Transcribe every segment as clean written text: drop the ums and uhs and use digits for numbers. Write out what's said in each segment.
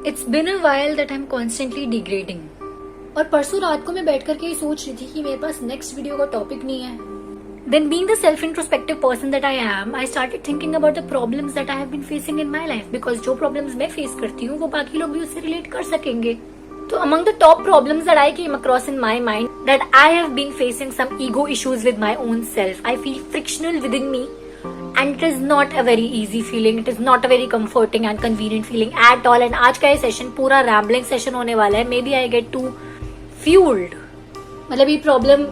It's been a while that I'm constantly degrading. और परसों रात को मैं बैठ करके ये सोच रही थी कि मेरे पास नेक्स्ट वीडियो का टॉपिक नहीं है. Then being the self-introspective person that I am, I started thinking about the problems that I have been facing in my life. Because जो problems मैं face करती हूँ वो बाकी लोग भी उससे relate कर सकेंगे. So among the top problems that I came across in my mind, that I have been facing some ego issues with my own self. I feel frictional within me. And it is not a very easy feeling. It is not a very comforting and convenient feeling at all. And आज का ये session पूरा rambling session होने वाला है. Maybe I get too fueled. मतलब ये problem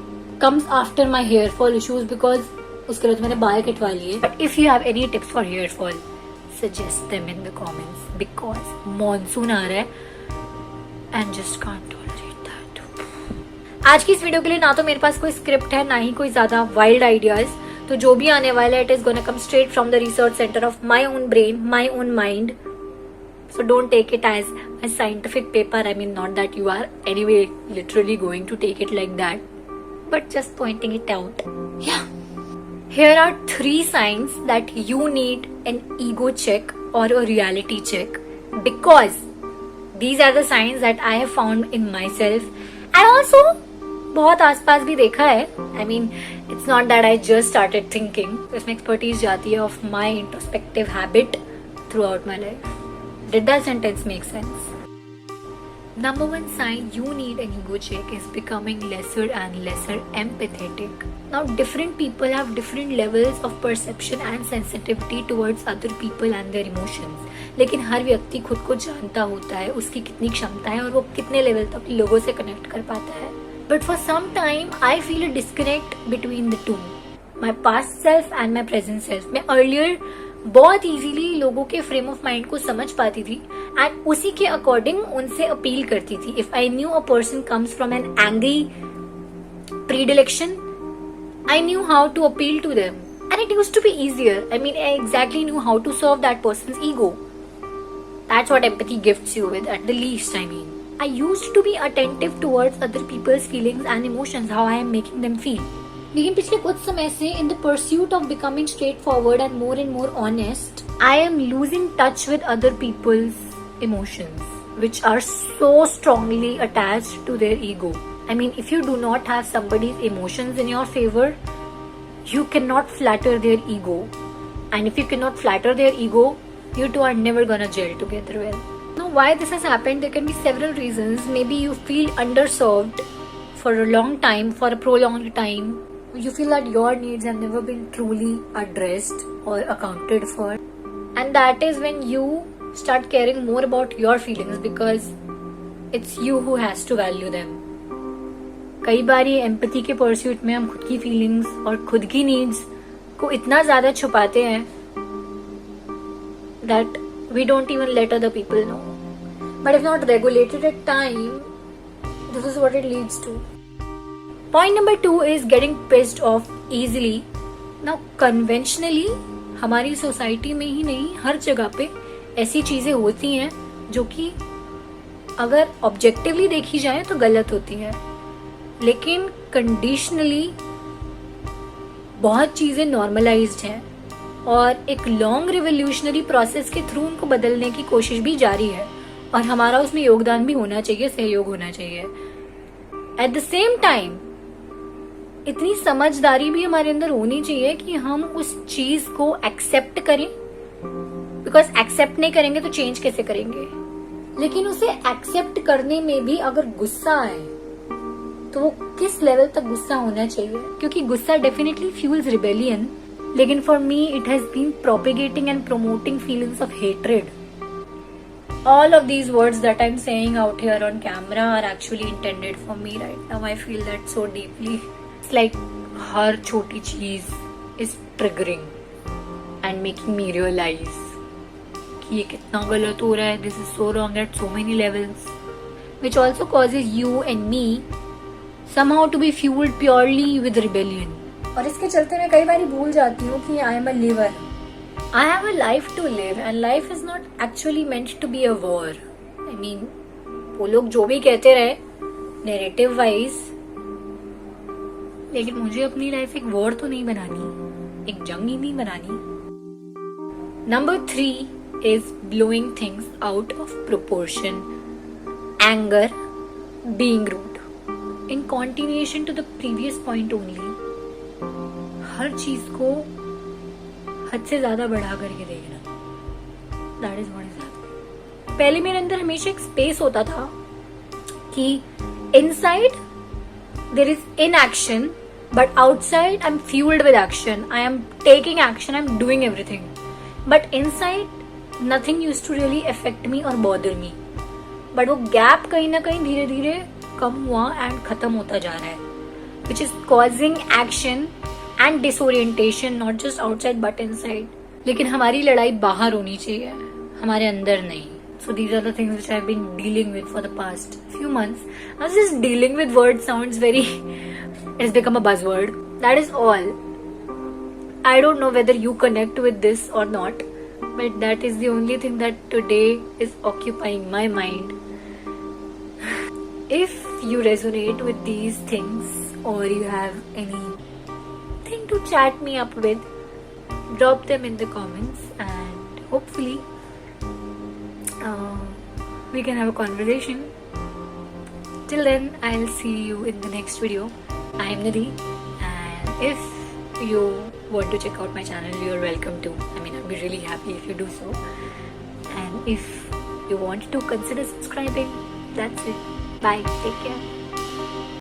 comes after my hair fall issues because उसके लिए तो मैंने बाल कटवा लिए. But if you have any tips for hair fall, suggest them in the comments because monsoon आ रहा है and just can't tolerate that. आज की इस वीडियो के लिए ना तो मेरे पास कोई स्क्रिप्ट है ना ही कोई ज्यादा वाइल्ड आइडियाज. तो जो भी आने वाला है, it is gonna come straight from the research centre of my own brain, my own mind. So don't take it as a scientific paper. I mean, not that you are anyway literally going to take it like that, but just pointing it out. Yeah. Here are 3 signs that you need an ego check or a reality check, because these are the signs that I have found in myself and also बहुत आसपास भी देखा है. I mean, it's not that I just started thinking. इसमें expertise जाती है of my introspective habit throughout my life. Did that sentence make sense? Number 1 sign you need an ego check is becoming lesser and lesser empathetic. Now, different people have different levels of perception and sensitivity towards other people and their emotions. लेकिन हर व्यक्ति खुद को जानता होता है, उसकी कितनी क्षमता है और वो कितने लेवल तक लोगों से कनेक्ट कर पाता है. But for some time, I feel a disconnect between the two. My past self and my present self. मैं earlier बहुत इजीली लोगों के फ्रेम ऑफ माइंड को समझ पाती थी एंड उसी के अकॉर्डिंग उनसे अपील करती थी. If I knew a person comes from an angry predilection, I knew how to appeal to them and it used to be easier. I mean, I exactly knew how to serve that person's ego. That's what empathy gifts you with, at the least. I mean, I used to be attentive towards other people's feelings and emotions, how I am making them feel. लेकिन पिछले कुछ समय से in the pursuit of becoming straightforward and more honest, I am losing touch with other people's emotions, which are so strongly attached to their ego. I mean, if you do not have somebody's emotions in your favor, you cannot flatter their ego. And if you cannot flatter their ego, you two are never gonna gel together well. Now, why this has happened? There can be several reasons. Maybe you feel underserved for a long time, for a prolonged time. You feel that your needs have never been truly addressed or accounted for. And that is when you start caring more about your feelings because it's you who has to value them. कई बार ये empathy के pursuit में हम खुद की feelings और खुद की नीड्स को इतना ज्यादा छुपाते हैं that we don't even let other people know. But if not regulated at time, this is what it leads to. Point number 2 is getting pissed off easily. Now, conventionally, हमारी society में ही नहीं, हर जगह पे ऐसी चीजें होती हैं जो कि अगर ऑब्जेक्टिवली देखी जाए तो गलत होती हैं, लेकिन कंडीशनली बहुत चीजें नॉर्मलाइज्ड हैं और एक लॉन्ग रिवोल्यूशनरी प्रोसेस के थ्रू उनको बदलने की कोशिश भी जारी है और हमारा उसमें योगदान भी होना चाहिए, सहयोग होना चाहिए. एट द सेम टाइम इतनी समझदारी भी हमारे अंदर होनी चाहिए कि हम उस चीज को एक्सेप्ट करें, बिकॉज एक्सेप्ट नहीं करेंगे तो चेंज कैसे करेंगे. लेकिन उसे एक्सेप्ट करने में भी अगर गुस्सा आए तो वो किस लेवल तक गुस्सा होना चाहिए, क्योंकि गुस्सा डेफिनेटली फ्यूल्स रिबेलियन. लेकिन for me it has been propagating and promoting feelings of hatred. All of these words that I'm saying out here on camera are actually intended for me right now. I feel that so deeply. It's like हर छोटी चीज is triggering and making me realize कि ये कितना गलत हो रहा है. This is so wrong at so many levels, which also causes you and me somehow to be fueled purely with rebellion. और इसके चलते मैं कई बार भूल जाती हूँ कि I am a liver. I have a life to live and life is not actually meant to be a war. I mean, वो लोग जो भी कहते रहे narrative wise, लेकिन मुझे अपनी लाइफ एक वॉर तो नहीं बनानी, एक जंग ही नहीं बनानी. Number 3 is blowing things out of proportion, anger, being rude. In continuation to the previous point only, हर चीज को हद से ज्यादा बढ़ा करके देखना, that is what is happening. पहले मेरे अंदर हमेशा एक स्पेस होता था कि inside there is inaction, but outside I'm fueled with action. I am taking action, I'm doing everything. But inside nothing used to really affect me or bother me. But वो gap कहीं ना कहीं धीरे धीरे कम हुआ and खत्म होता जा रहा है, which is causing action and disorientation not just outside but inside. लेकिन हमारी लड़ाई बाहर होनी चाहिए, हमारे अंदर नहीं. So these are the things which I've been dealing with for the past few months. Now just dealing with words sounds very it's become a buzzword. That is all. I don't know whether you connect with this or not, but that is the only thing that today is occupying my mind. If you resonate with these things or you have anything to chat me up with, drop them in the comments and hopefully we can have a conversation. Till then, I'll see you in the next video. I am Nidhi, and if you want to check out my channel, you're welcome to. I mean, I'd be really happy if you do so. And if you want to consider subscribing, that's it. Bye. Take care.